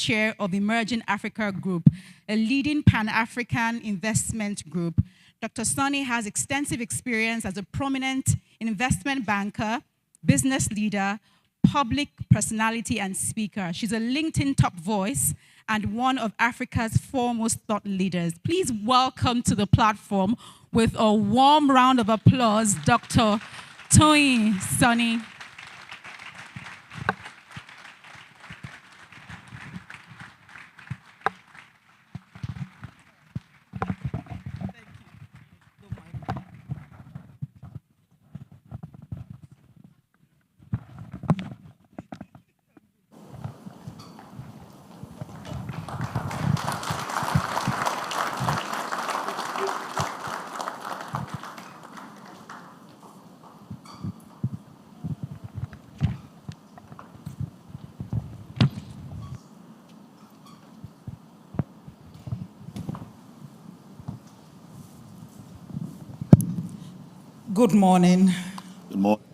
chair of Emerging Africa Group, a leading Pan-African investment group. Dr. Sanni has extensive experience as a prominent investment banker, business leader, public personality, and speaker. She's a LinkedIn top voice and one of Africa's foremost thought leaders. Please welcome to the platform with a warm round of applause, Dr. Toyin Sanni. Good morning. Good morning.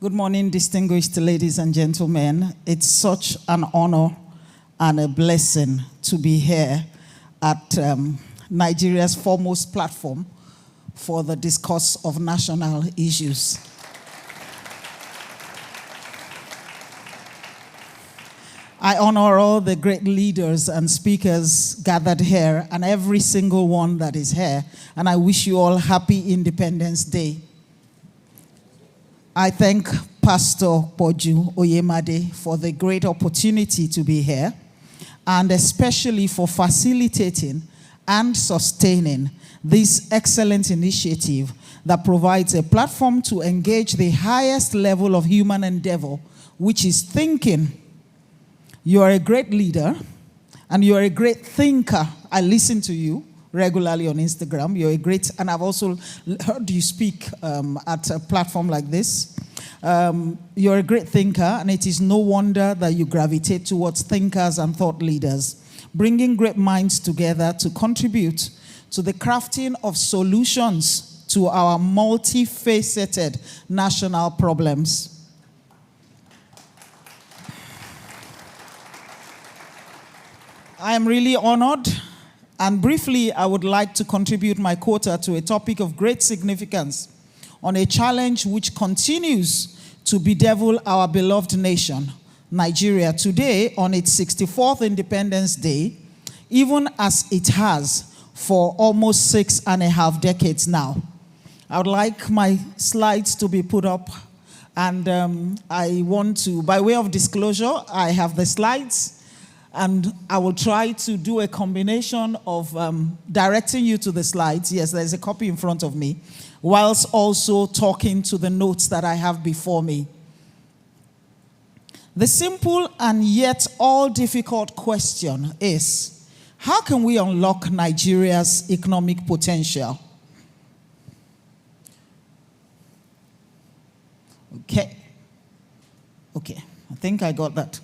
Good morning, distinguished ladies and gentlemen. It's such an honor and a blessing to be here at Nigeria's foremost platform for the discourse of national issues. I honor all the great leaders and speakers gathered here and every single one that is here, and I wish you all happy Independence Day. I thank Pastor Poju Oyemade for the great opportunity to be here, and especially for facilitating and sustaining this excellent initiative that provides a platform to engage the highest level of human endeavor, which is thinking. You are a great leader, and you are a great thinker. I listen to you regularly on Instagram. You're a great, and I've also heard you speak at a platform like this. You're a great thinker, and it is no wonder that you gravitate towards thinkers and thought leaders, bringing great minds together to contribute to the crafting of solutions to our multifaceted national problems. I am really honored, and briefly, I would like to contribute my quota to a topic of great significance on a challenge which continues to bedevil our beloved nation, Nigeria, today on its 64th Independence Day, even as it has for almost 6.5 decades now. I would like my slides to be put up, and I want to, by way of disclosure, I have the slides, and I will try to do a combination of directing you to the slides. Yes, there's a copy in front of me, whilst also talking to the notes that I have before me. The simple and yet all difficult question is, how can we unlock Nigeria's economic potential? Okay, I think I got that.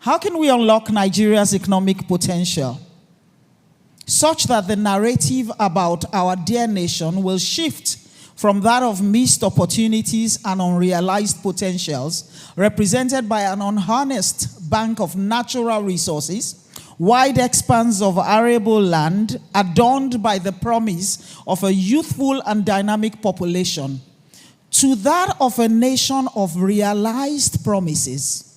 How can we unlock Nigeria's economic potential such that the narrative about our dear nation will shift from that of missed opportunities and unrealized potentials represented by an unharnessed bank of natural resources, wide expanse of arable land adorned by the promise of a youthful and dynamic population, to that of a nation of realized promises,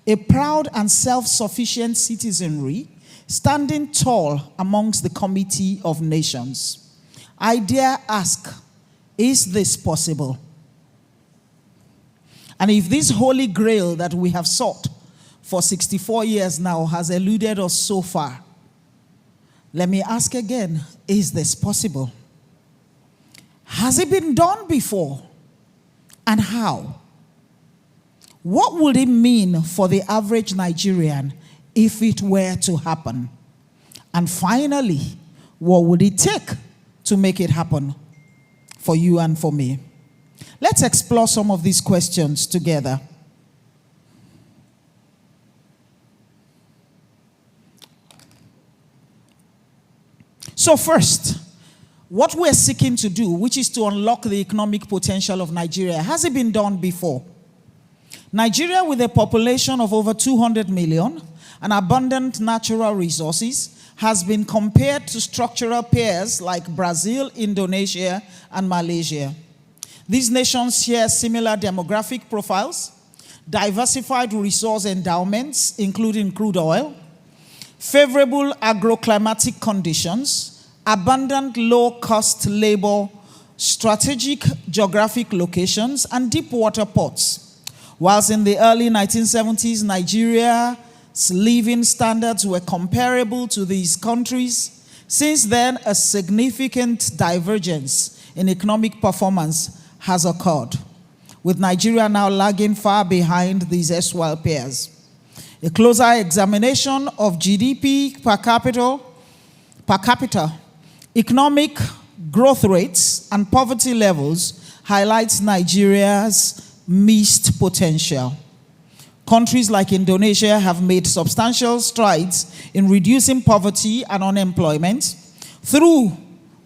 a proud and self-sufficient citizenry standing tall amongst the committee of nations. I dare ask, is this possible? And if this holy grail that we have sought for 64 years now has eluded us so far, let me ask again, is this possible? Has it been done before? And how? What would it mean for the average Nigerian if it were to happen? And finally, what would it take to make it happen for you and for me? Let's explore some of these questions together. So first, what we're seeking to do, which is to unlock the economic potential of Nigeria, has it been done before? Nigeria, with a population of over 200 million and abundant natural resources, has been compared to structural peers like Brazil, Indonesia, and Malaysia. These nations share similar demographic profiles, diversified resource endowments, including crude oil, favorable agroclimatic conditions, abundant low-cost labor, strategic geographic locations, and deep water ports. Whilst in the early 1970s, Nigeria's living standards were comparable to these countries, since then a significant divergence in economic performance has occurred, with Nigeria now lagging far behind these erstwhile peers. A closer examination of GDP per capita, economic growth rates, and poverty levels highlights Nigeria's missed potential. Countries like Indonesia have made substantial strides in reducing poverty and unemployment through,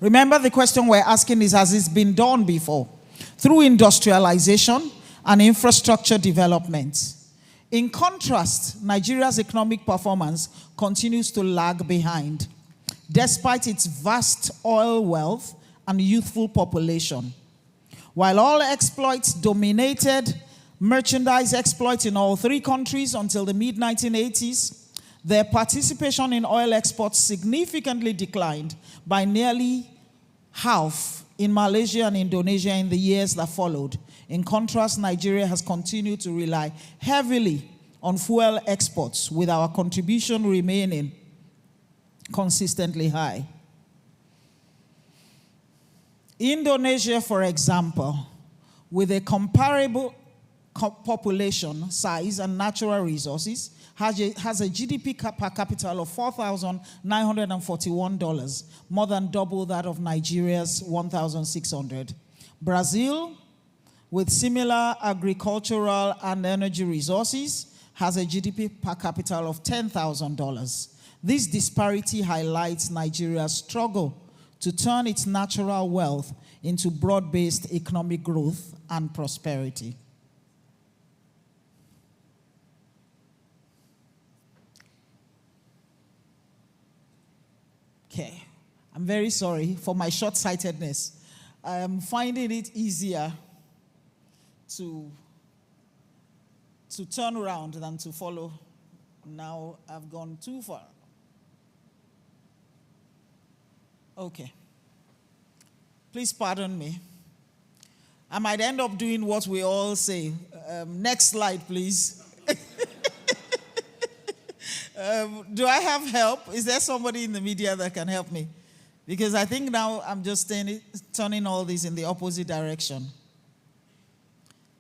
remember the question we're asking is, has this been done before? Through industrialization and infrastructure development. In contrast, Nigeria's economic performance continues to lag behind, despite its vast oil wealth and youthful population. While oil exploits dominated merchandise exploits in all three countries until the mid-1980s, their participation in oil exports significantly declined by nearly half in Malaysia and Indonesia in the years that followed. In contrast, Nigeria has continued to rely heavily on fuel exports, with our contribution remaining consistently high. Indonesia, for example, with a comparable population size and natural resources, has a GDP per capita of $4,941, more than double that of Nigeria's $1,600. Brazil, with similar agricultural and energy resources, has a GDP per capita of $10,000. This disparity highlights Nigeria's struggle to turn its natural wealth into broad-based economic growth and prosperity. Okay, I'm very sorry for my short-sightedness. I am finding it easier to turn around than to follow. Now I've gone too far. Okay. Please pardon me. I might end up doing what we all say. Next slide, please. Do I have help? Is there somebody in the media that can help me? Because I think now I'm just turning all this in the opposite direction.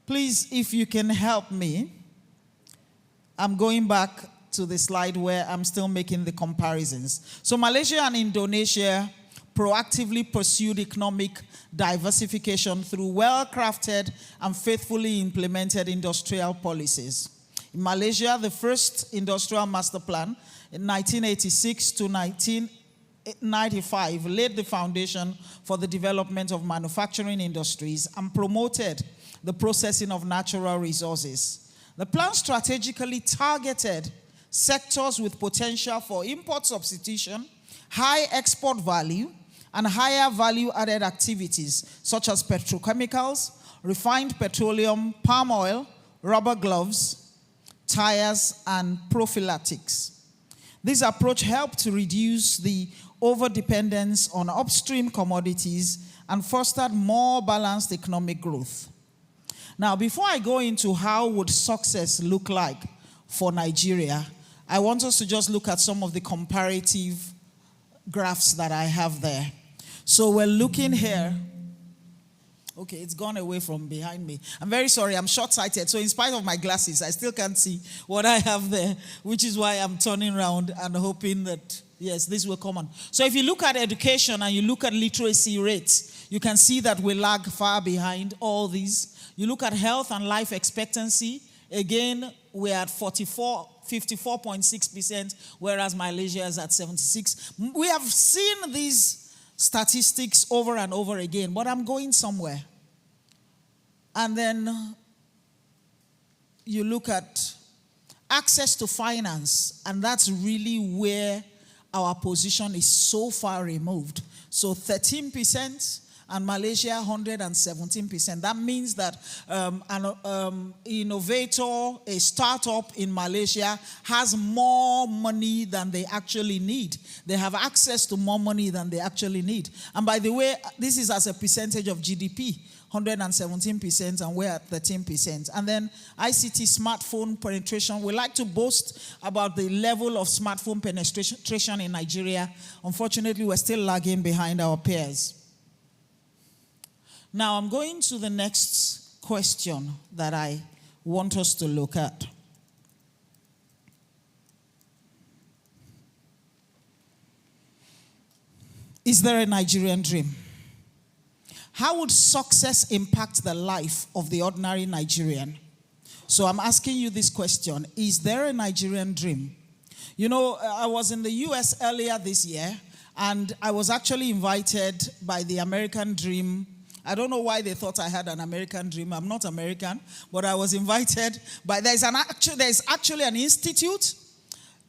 Please, if you can help me, I'm going back to the slide where I'm still making the comparisons. So Malaysia and Indonesia proactively pursued economic diversification through well-crafted and faithfully implemented industrial policies. In Malaysia, the first industrial master plan in 1986 to 1995 laid the foundation for the development of manufacturing industries and promoted the processing of natural resources. The plan strategically targeted sectors with potential for import substitution, high export value, and higher value-added activities such as petrochemicals, refined petroleum, palm oil, rubber gloves, tires, and prophylactics. This approach helped to reduce the over-dependence on upstream commodities and fostered more balanced economic growth. Now, before I go into how would success look like for Nigeria, I want us to just look at some of the comparative graphs that I have there. So we're looking here. Okay, it's gone away from behind me. I'm very sorry, I'm short-sighted. So in spite of my glasses, I still can't see what I have there, which is why I'm turning around and hoping that, yes, this will come on. So if you look at education and you look at literacy rates, you can see that we lag far behind all these. You look at health and life expectancy, again, we're at 54.6%, whereas Malaysia is at 76. We have seen these statistics over and over again, but I'm going somewhere. And then you look at access to finance, and that's really where our position is so far removed. So 13%, and Malaysia 117%. That means that an innovator, a startup in Malaysia has more money than they actually need. They have access to more money than they actually need. And by the way, this is as a percentage of GDP, 117%, and we're at 13%. And then ICT smartphone penetration. We like to boast about the level of smartphone penetration in Nigeria. Unfortunately, we're still lagging behind our peers. Now, I'm going to the next question that I want us to look at. Is there a Nigerian dream? How would success impact the life of the ordinary Nigerian? So I'm asking you this question. Is there a Nigerian dream? You know, I was in the US earlier this year, and I was actually invited by the American Dream. I don't know why they thought I had an American dream. I'm not American, but I was invited by, there's actually an institute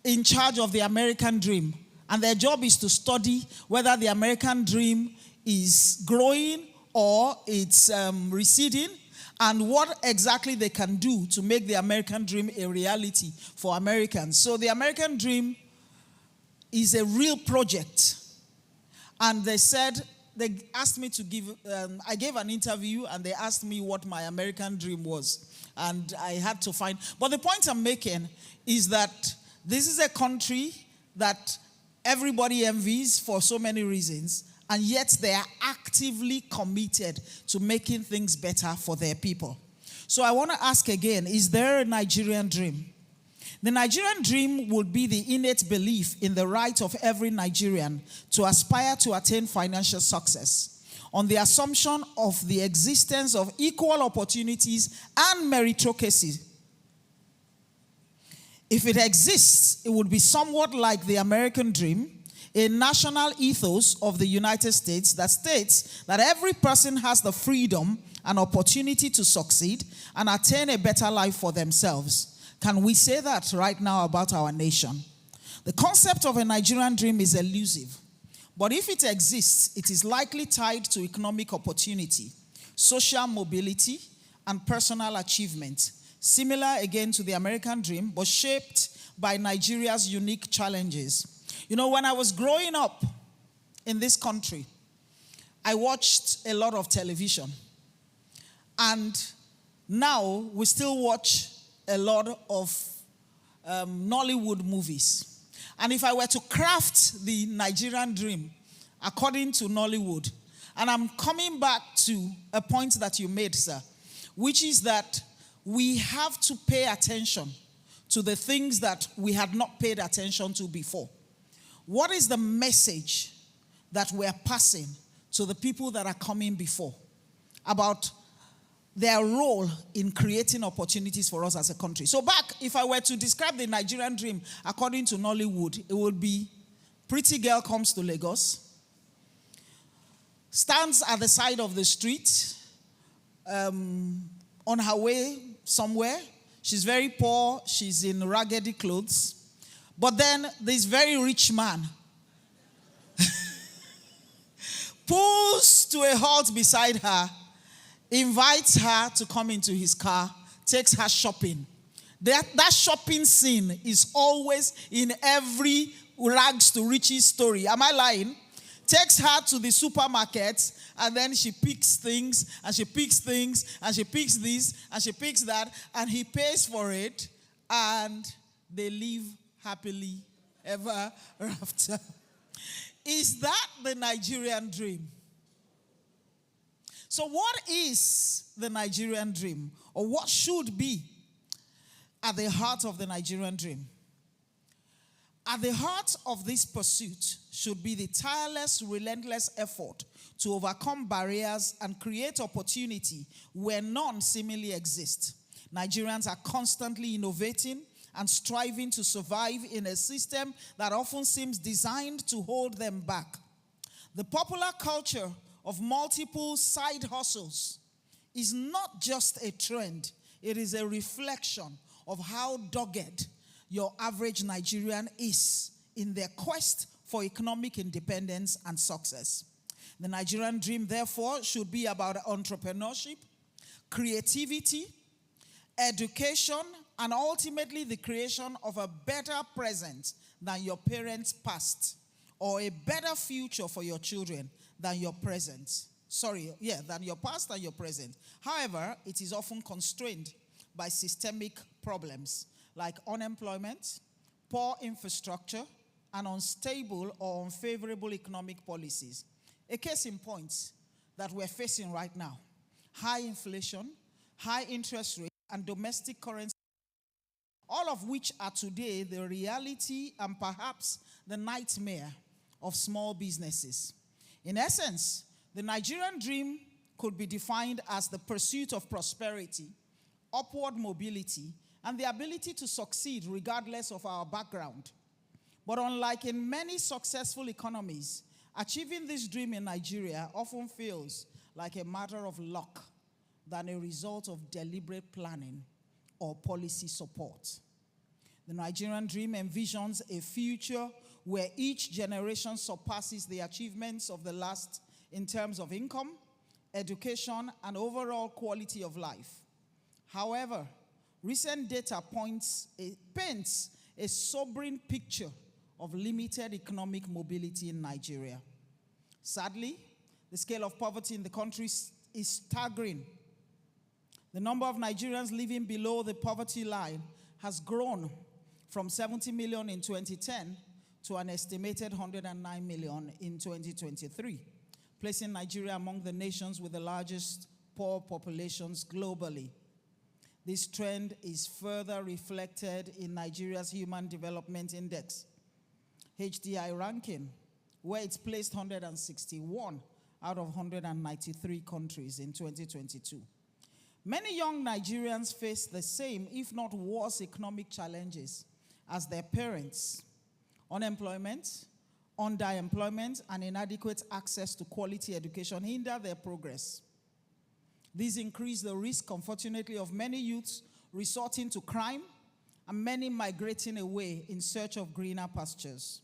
in charge of the American dream. And their job is to study whether the American dream is growing or it's receding, and what exactly they can do to make the American dream a reality for Americans. So the American dream is a real project. And they asked me to give, I gave an interview, and they asked me what my American dream was. And I had to find, but the point I'm making is that this is a country that everybody envies for so many reasons, and yet they are actively committed to making things better for their people. So I want to ask again, is there a Nigerian dream? The Nigerian dream would be the innate belief in the right of every Nigerian to aspire to attain financial success on the assumption of the existence of equal opportunities and meritocracy. If it exists, it would be somewhat like the American dream, a national ethos of the United States that states that every person has the freedom and opportunity to succeed and attain a better life for themselves. Can we say that right now about our nation? The concept of a Nigerian dream is elusive, but if it exists, it is likely tied to economic opportunity, social mobility, and personal achievement, similar again to the American dream, but shaped by Nigeria's unique challenges. You know, when I was growing up in this country, I watched a lot of television. And now we still watch a lot of Nollywood movies. And if I were to craft the Nigerian dream according to Nollywood, and I'm coming back to a point that you made, sir, which is that we have to pay attention to the things that we had not paid attention to before. What is the message that we're passing to the people that are coming before about their role in creating opportunities for us as a country? So back, if I were to describe the Nigerian dream according to Nollywood, it would be pretty girl comes to Lagos, stands at the side of the street, on her way somewhere. She's very poor, she's in raggedy clothes. But then this very rich man pulls to a halt beside her, invites her to come into his car, takes her shopping. That shopping scene is always in every rags to riches story. Am I lying? Takes her to the supermarket, and then she picks things, and she picks things, and she picks this, and she picks that, and he pays for it, and they live happily ever after. Is that the Nigerian dream? So what is the Nigerian dream? Or what should be at the heart of the Nigerian dream? At the heart of this pursuit should be the tireless, relentless effort to overcome barriers and create opportunity where none seemingly exist. Nigerians are constantly innovating and striving to survive in a system that often seems designed to hold them back. The popular culture of multiple side hustles is not just a trend, it is a reflection of how dogged your average Nigerian is in their quest for economic independence and success. The Nigerian dream, therefore, should be about entrepreneurship, creativity, education, and ultimately the creation of a better present than your parents' past, or a better future for your children than your present. Than your past and your present. However, it is often constrained by systemic problems like unemployment, poor infrastructure, and unstable or unfavorable economic policies. A case in point that we're facing right now: high inflation, high interest rates, and domestic currency, all of which are today the reality and perhaps the nightmare of small businesses. In essence, the Nigerian dream could be defined as the pursuit of prosperity, upward mobility, and the ability to succeed regardless of our background. But unlike in many successful economies, achieving this dream in Nigeria often feels like a matter of luck than a result of deliberate planning or policy support. The Nigerian dream envisions a future where each generation surpasses the achievements of the last in terms of income, education, and overall quality of life. However, recent data paints a sobering picture of limited economic mobility in Nigeria. Sadly, the scale of poverty in the country is staggering. The number of Nigerians living below the poverty line has grown from 70 million in 2010 to an estimated 109 million in 2023, placing Nigeria among the nations with the largest poor populations globally. This trend is further reflected in Nigeria's Human Development Index, HDI ranking, where it's placed 161 out of 193 countries in 2022. Many young Nigerians face the same, if not worse, economic challenges as their parents. Unemployment, underemployment, and inadequate access to quality education hinder their progress. These increase the risk, unfortunately, of many youths resorting to crime and many migrating away in search of greener pastures.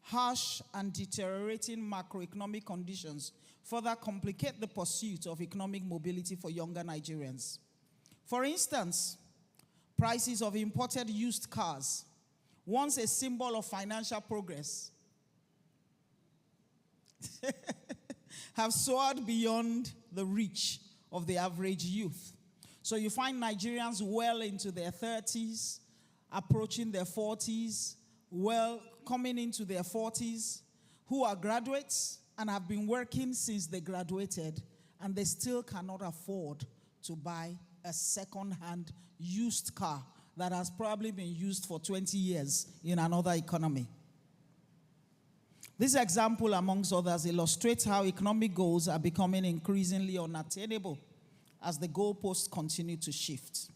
Harsh and deteriorating macroeconomic conditions further complicate the pursuit of economic mobility for younger Nigerians. For instance, prices of imported used cars, once a symbol of financial progress, have soared beyond the reach of the average youth. So you find Nigerians well into their 30s, approaching their 40s, coming into their 40s, who are graduates and have been working since they graduated, and they still cannot afford to buy a second-hand used car that has probably been used for 20 years in another economy. This example, amongst others, illustrates how economic goals are becoming increasingly unattainable as the goalposts continue to shift.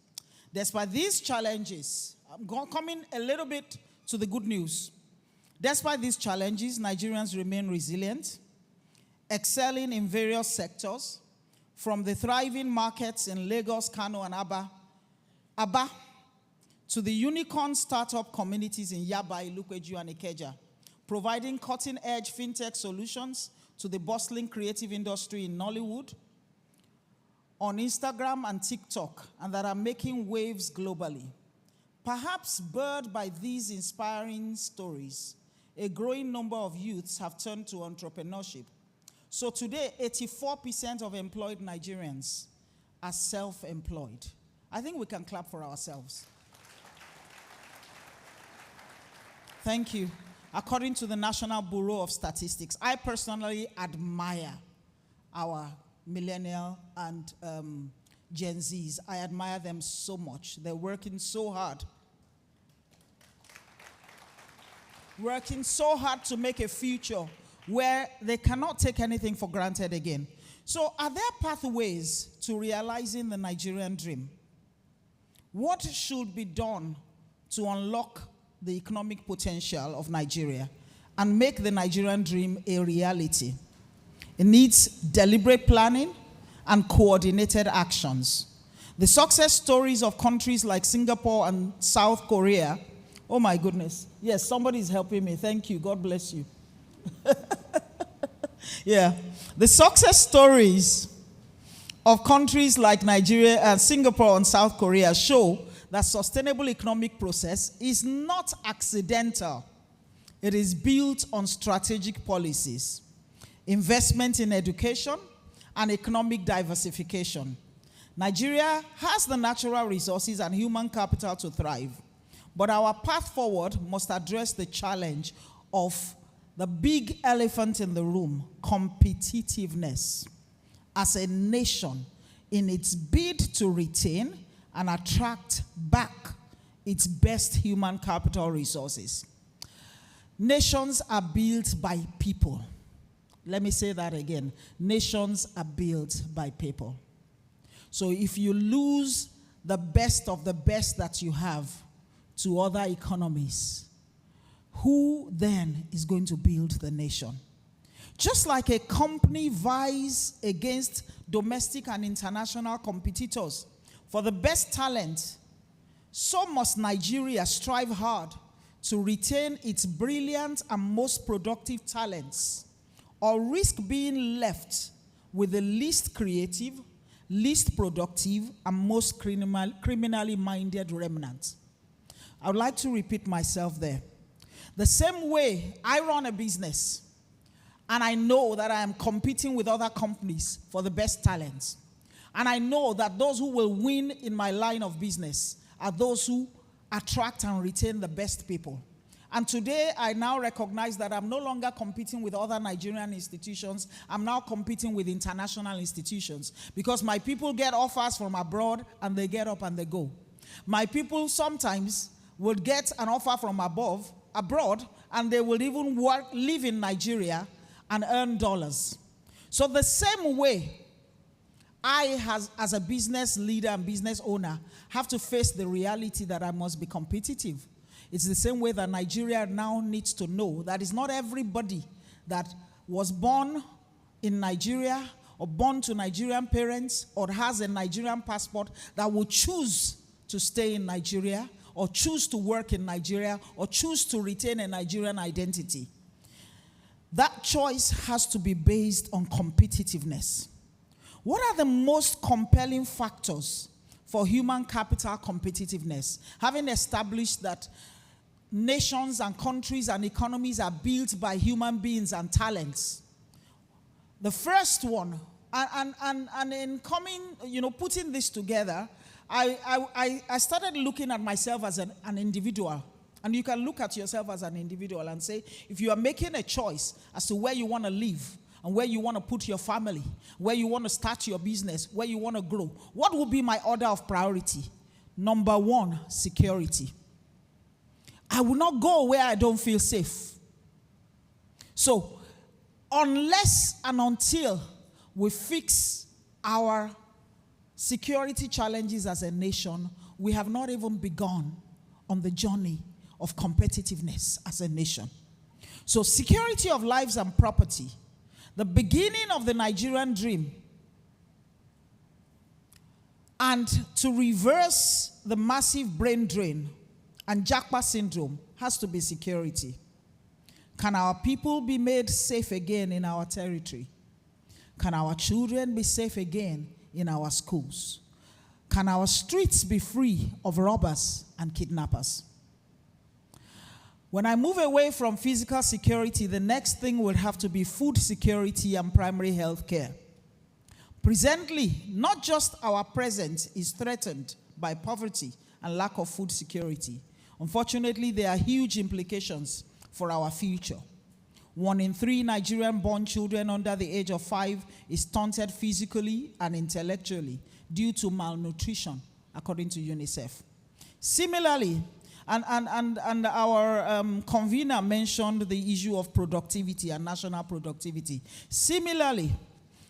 Despite these challenges, I'm coming a little bit to the good news. Despite these challenges, Nigerians remain resilient, excelling in various sectors, from the thriving markets in Lagos, Kano, and Aba, to the unicorn startup communities in Yaba, Ilukweju, and Ikeja, providing cutting-edge fintech solutions to the bustling creative industry in Nollywood, on Instagram and TikTok, and that are making waves globally. Perhaps spurred by these inspiring stories, a growing number of youths have turned to entrepreneurship. So today, 84% of employed Nigerians are self-employed. I think we can clap for ourselves. Thank you. According to the National Bureau of Statistics, I personally admire our millennial and Gen Zs. I admire them so much. They're working so hard. Working so hard to make a future where they cannot take anything for granted again. So are there pathways to realizing the Nigerian dream? What should be done to unlock the economic potential of Nigeria and make the Nigerian dream a reality? It needs deliberate planning and coordinated actions. The success stories of countries like Singapore and South Korea. Oh my goodness. Yes, somebody is helping me. Thank you. God bless you. Yeah. The success stories of countries like Nigeria and Singapore and South Korea show that sustainable economic process is not accidental. It is built on strategic policies, investment in education, and economic diversification. Nigeria has the natural resources and human capital to thrive, but our path forward must address the challenge of the big elephant in the room, competitiveness, as a nation in its bid to retain and attract back its best human capital resources. Nations are built by people. Let me say that again. Nations are built by people. So if you lose the best of the best that you have to other economies, who then is going to build the nation? Just like a company vies against domestic and international competitors for the best talent, so must Nigeria strive hard to retain its brilliant and most productive talents, or risk being left with the least creative, least productive, and most criminally minded remnant. I would like to repeat myself there. The same way I run a business, and I know that I am competing with other companies for the best talents, and I know that those who will win in my line of business are those who attract and retain the best people. And today, I now recognize that I'm no longer competing with other Nigerian institutions. I'm now competing with international institutions, because my people get offers from abroad and they get up and they go. My people sometimes would get an offer from abroad, and they will even live in Nigeria and earn dollars. So the same way I, as a business leader and business owner, have to face the reality that I must be competitive. It's the same way that Nigeria now needs to know that it's not everybody that was born in Nigeria or born to Nigerian parents or has a Nigerian passport that will choose to stay in Nigeria or choose to work in Nigeria or choose to retain a Nigerian identity. That choice has to be based on competitiveness. What are the most compelling factors for human capital competitiveness? Having established that nations and countries and economies are built by human beings and talents. The first one, and in coming, putting this together, I started looking at myself as an individual. And you can look at yourself as an individual and say, if you are making a choice as to where you want to live and where you want to put your family, where you want to start your business, where you want to grow, what will be my order of priority? Number one, security. I will not go where I don't feel safe. So, unless and until we fix our security challenges as a nation, we have not even begun on the journey of competitiveness as a nation. So, security of lives and property, the beginning of the Nigerian dream, and to reverse the massive brain drain and Jackpot syndrome, has to be security. Can our people be made safe again in our territory? Can our children be safe again in our schools? Can our streets be free of robbers and kidnappers? When I move away from physical security, the next thing will have to be food security and primary health care. Presently, not just our present is threatened by poverty and lack of food security. Unfortunately, there are huge implications for our future. 1 in 3 Nigerian-born children under the age of 5 is stunted physically and intellectually due to malnutrition, according to UNICEF. Similarly, and our convener mentioned the issue of productivity and national productivity. Similarly,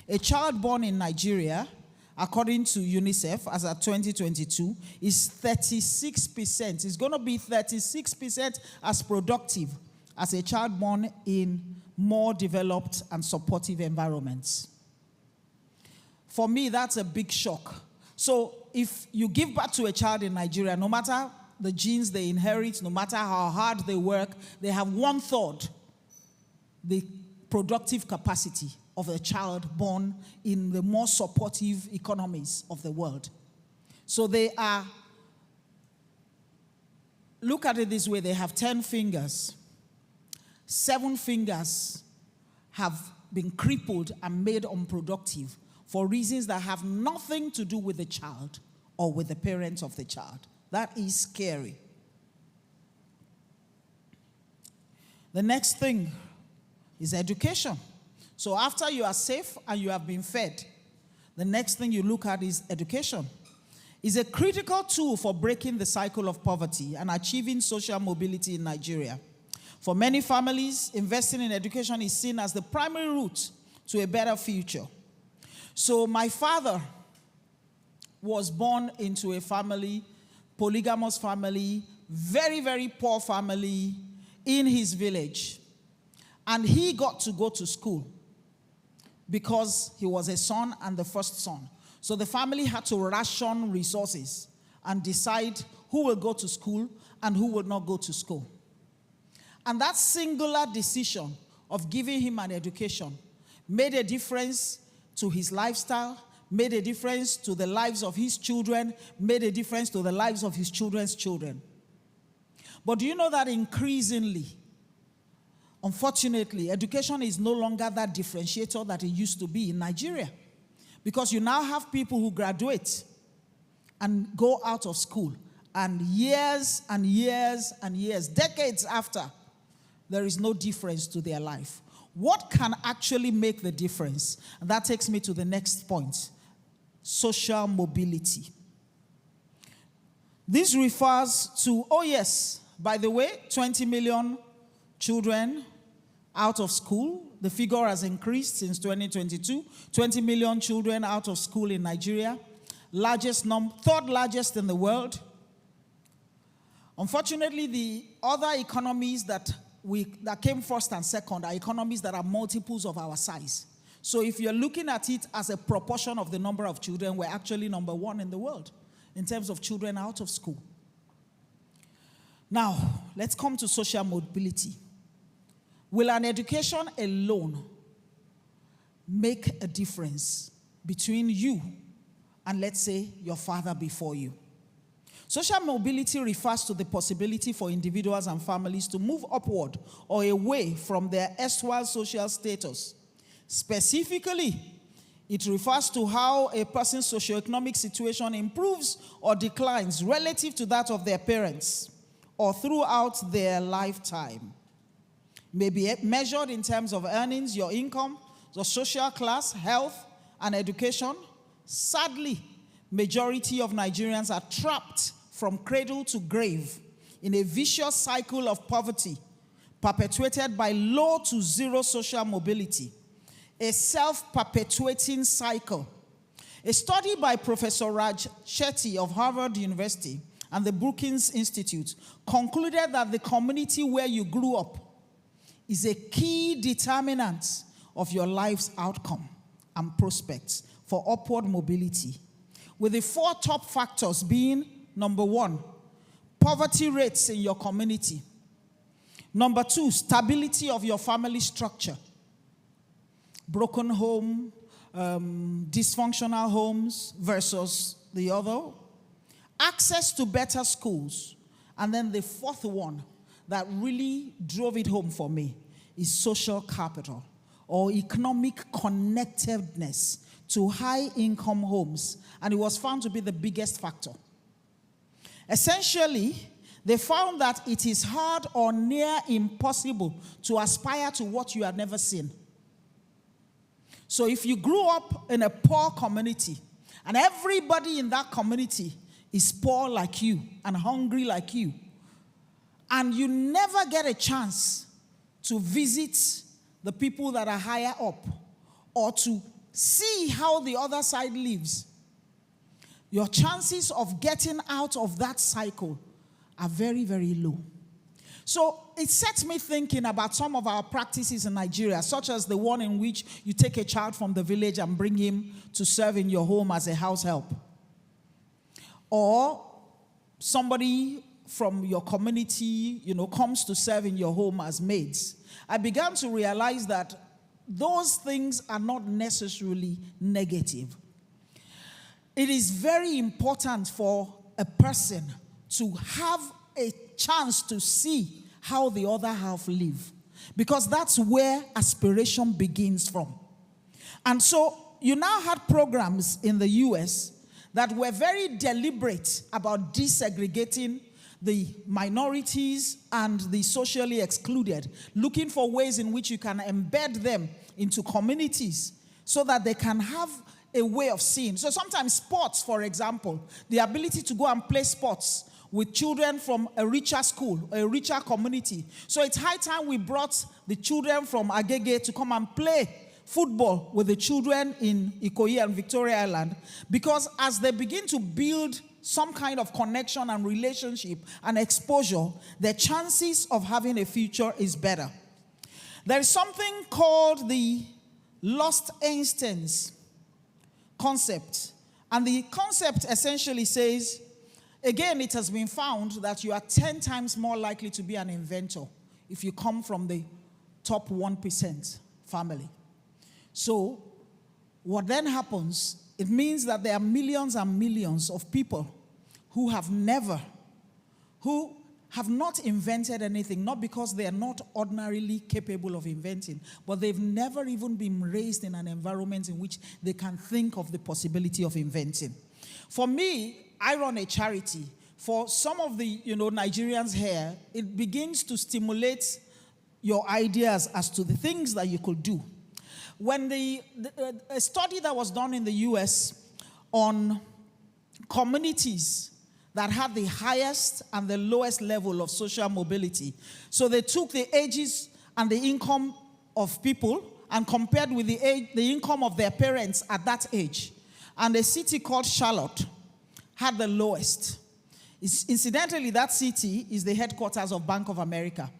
a child born in Nigeria, according to UNICEF, as at 2022, is 36%. It's going to be 36% as productive as a child born in more developed and supportive environments. For me, that's a big shock. So if you give birth to a child in Nigeria, no matter the genes they inherit, no matter how hard they work, they have 1/3 the productive capacity of a child born in the more supportive economies of the world. So they are, look at it this way, they have 10 fingers. 7 fingers have been crippled and made unproductive for reasons that have nothing to do with the child or with the parents of the child. That is scary. The next thing is education. So after you are safe and you have been fed, the next thing you look at is education. It's a critical tool for breaking the cycle of poverty and achieving social mobility in Nigeria. For many families, investing in education is seen as the primary route to a better future. So my father was born into a family, polygamous family, very, very poor family in his village. And he got to go to school because he was a son and the first son. So the family had to ration resources and decide who will go to school and who will not go to school. And that singular decision of giving him an education made a difference to his lifestyle, made a difference to the lives of his children, made a difference to the lives of his children's children. But do you know that increasingly, unfortunately, education is no longer that differentiator that it used to be in Nigeria? Because you now have people who graduate and go out of school, and years and years and years, decades after, there is no difference to their life. What can actually make the difference? And that takes me to the next point: social mobility. This refers to, oh yes, by the way, 20 million children out of school. The figure has increased since 2022. 20 million children out of school in Nigeria. Third largest in the world. Unfortunately, the other economies that came first and second are economies that are multiples of our size. So if you're looking at it as a proportion of the number of children, we're actually number 1 in the world in terms of children out of school. Now, let's come to social mobility. Will an education alone make a difference between you and, let's say, your father before you? Social mobility refers to the possibility for individuals and families to move upward or away from their erstwhile social status. Specifically, it refers to how a person's socioeconomic situation improves or declines relative to that of their parents or throughout their lifetime. May be measured in terms of earnings, your income, your social class, health, and education. Sadly, majority of Nigerians are trapped from cradle to grave in a vicious cycle of poverty perpetuated by low to zero social mobility, a self-perpetuating cycle. A study by Professor Raj Chetty of Harvard University and the Brookings Institute concluded that the community where you grew up is a key determinant of your life's outcome and prospects for upward mobility, with the 4 top factors being: number 1, poverty rates in your community; number 2, stability of your family structure, broken home, dysfunctional homes versus the other; access to better schools; and then the 4th one that really drove it home for me is social capital, or economic connectedness to high-income homes, and it was found to be the biggest factor. Essentially, they found that it is hard or near impossible to aspire to what you have never seen. So if you grew up in a poor community, and everybody in that community is poor like you and hungry like you, and you never get a chance to visit the people that are higher up or to see how the other side lives, your chances of getting out of that cycle are very, very low. So it sets me thinking about some of our practices in Nigeria, such as the one in which you take a child from the village and bring him to serve in your home as a house help. or somebody from your community, comes to serve in your home as maids, I began to realize that those things are not necessarily negative. It is very important for a person to have a chance to see how the other half live, because that's where aspiration begins from. And so you now had programs in the US that were very deliberate about desegregating the minorities and the socially excluded, looking for ways in which you can embed them into communities so that they can have a way of seeing. So sometimes sports, for example, the ability to go and play sports with children from a richer school, a richer community. So it's high time we brought the children from Agege to come and play football with the children in Ikoyi and Victoria Island, because as they begin to build some kind of connection and relationship and exposure, their chances of having a future is better. There is something called the lost instance concept. And the concept essentially says, again, it has been found that you are 10 times more likely to be an inventor if you come from the top 1% family. So what then happens, it means that there are millions and millions of people who have not invented anything, not because they are not ordinarily capable of inventing, but they've never even been raised in an environment in which they can think of the possibility of inventing. For me, I run a charity. For some of the Nigerians here, it begins to stimulate your ideas as to the things that you could do. When a study that was done in the US on communities that had the highest and the lowest level of social mobility. So they took the ages and the income of people and compared with the income of their parents at that age. And a city called Charlotte had the lowest. Incidentally, that city is the headquarters of Bank of America.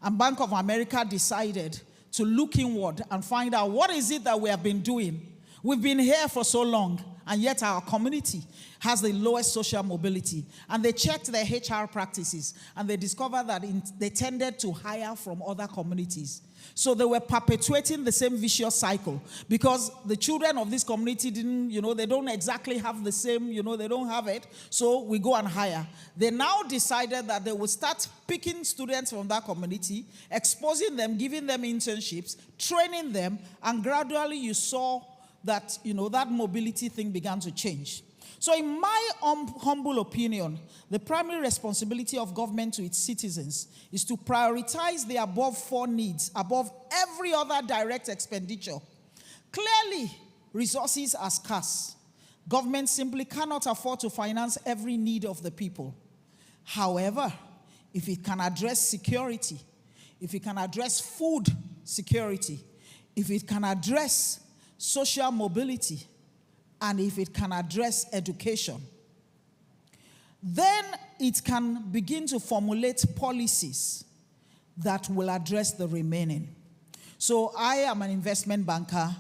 And Bank of America decided to look inward and find out what is it that we have been doing. We've been here for so long, and yet our community has the lowest social mobility. And they checked their HR practices, and they discovered that they tended to hire from other communities. So they were perpetuating the same vicious cycle, because the children of this community didn't, they don't exactly have the same, they don't have it. So we go and hire. They now decided that they would start picking students from that community, exposing them, giving them internships, training them, and gradually you saw that, that mobility thing began to change. So in my humble opinion, the primary responsibility of government to its citizens is to prioritize the above four needs above every other direct expenditure. Clearly, resources are scarce. Government simply cannot afford to finance every need of the people. However, if it can address security, if it can address food security, if it can address social mobility, and if it can address education, then it can begin to formulate policies that will address the remaining. So I am an investment banker.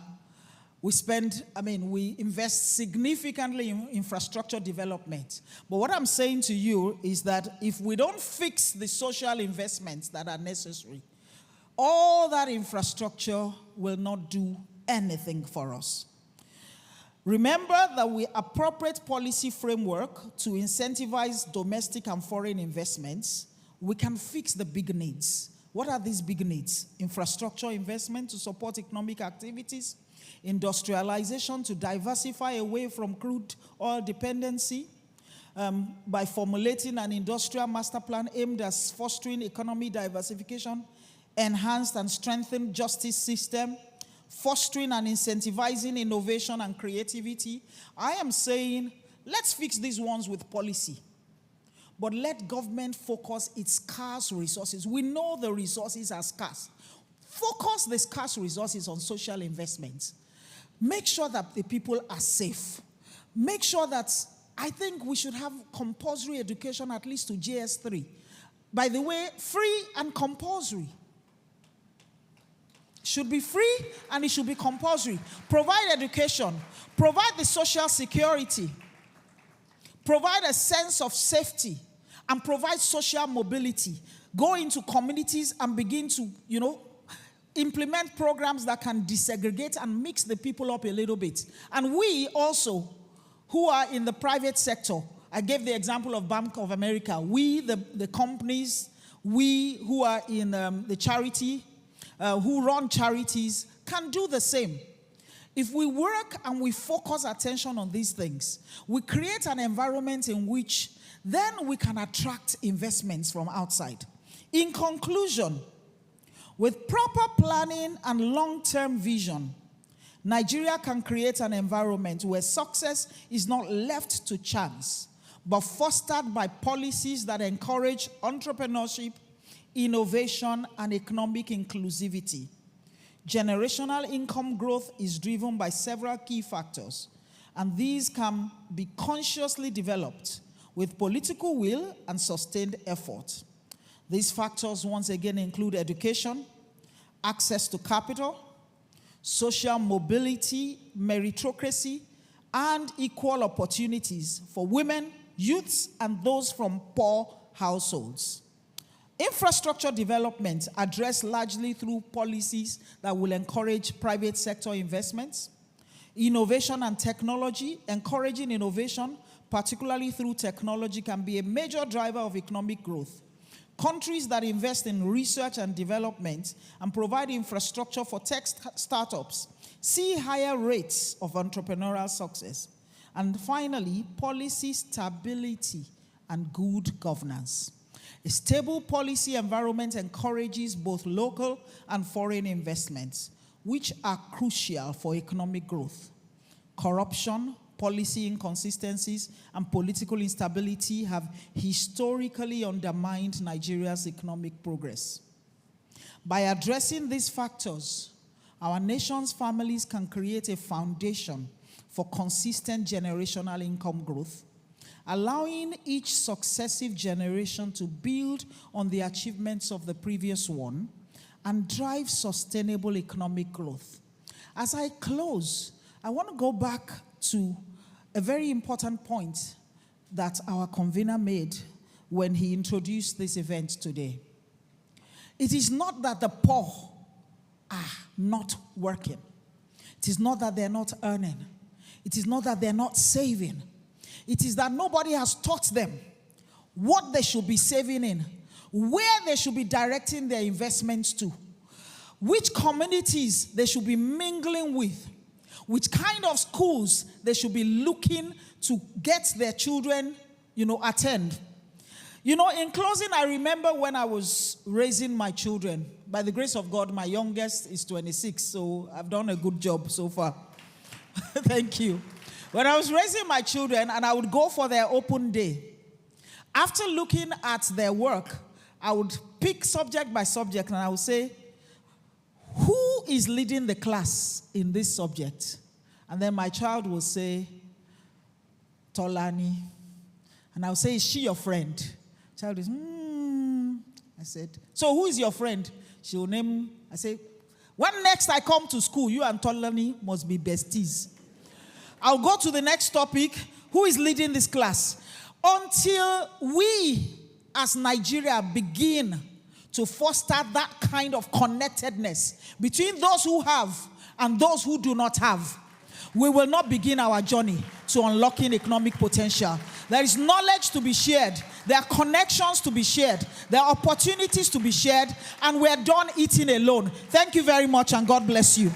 We invest significantly in infrastructure development. But what I'm saying to you is that if we don't fix the social investments that are necessary, all that infrastructure will not do anything for us. Remember that with appropriate policy framework to incentivize domestic and foreign investments, we can fix the big needs. What are these big needs? Infrastructure investment to support economic activities, industrialization to diversify away from crude oil dependency, by formulating an industrial master plan aimed at fostering economy diversification, enhanced and strengthened justice system, fostering and incentivizing innovation and creativity. I am saying, let's fix these ones with policy. But let government focus its scarce resources. We know the resources are scarce. Focus the scarce resources on social investments. Make sure that the people are safe. Make sure that, I think we should have compulsory education at least to JS3. By the way, free and compulsory. Should be free and it should be compulsory. Provide education. Provide the social security. provide a sense of safety, and provide social mobility. Go into communities and begin to, implement programs that can desegregate and mix the people up a little bit. And we also, who are in the private sector, I gave the example of Bank of America. We, the companies, we who are in the charity, who run charities, can do the same. If we work and we focus attention on these things, we create an environment in which then we can attract investments from outside. In conclusion, with proper planning and long-term vision, Nigeria can create an environment where success is not left to chance, but fostered by policies that encourage entrepreneurship, innovation, and economic inclusivity. Generational income growth is driven by several key factors, and these can be consciously developed with political will and sustained effort. These factors once again include education, access to capital, social mobility, meritocracy, and equal opportunities for women, youths, and those from poor households. Infrastructure development addressed largely through policies that will encourage private sector investments. Innovation and technology, encouraging innovation, particularly through technology, can be a major driver of economic growth. Countries that invest in research and development and provide infrastructure for tech startups see higher rates of entrepreneurial success. And finally, policy stability and good governance. A stable policy environment encourages both local and foreign investments, which are crucial for economic growth. Corruption, policy inconsistencies, and political instability have historically undermined Nigeria's economic progress. By addressing these factors, our nation's families can create a foundation for consistent generational income growth, allowing each successive generation to build on the achievements of the previous one and drive sustainable economic growth. As I close, I want to go back to a very important point that our convener made when he introduced this event today. It is not that the poor are not working. It is not that they're not earning. It is not that they're not saving. It is that nobody has taught them what they should be saving in, where they should be directing their investments to, which communities they should be mingling with, which kind of schools they should be looking to get their children, attend. In closing, I remember when I was raising my children. By the grace of God, my youngest is 26, so I've done a good job so far. Thank you. When I was raising my children and I would go for their open day, after looking at their work, I would pick subject by subject and I would say, who is leading the class in this subject? And then my child will say, Tolani. And I will say, is she your friend? Child is, I said, so who is your friend? She will name, I say, when next I come to school, you and Tolani must be besties. I'll go to the next topic. Who is leading this class? Until we, as Nigeria, begin to foster that kind of connectedness between those who have and those who do not have, we will not begin our journey to unlocking economic potential. There is knowledge to be shared. There are connections to be shared. There are opportunities to be shared. And we're done eating alone. Thank you very much and God bless you.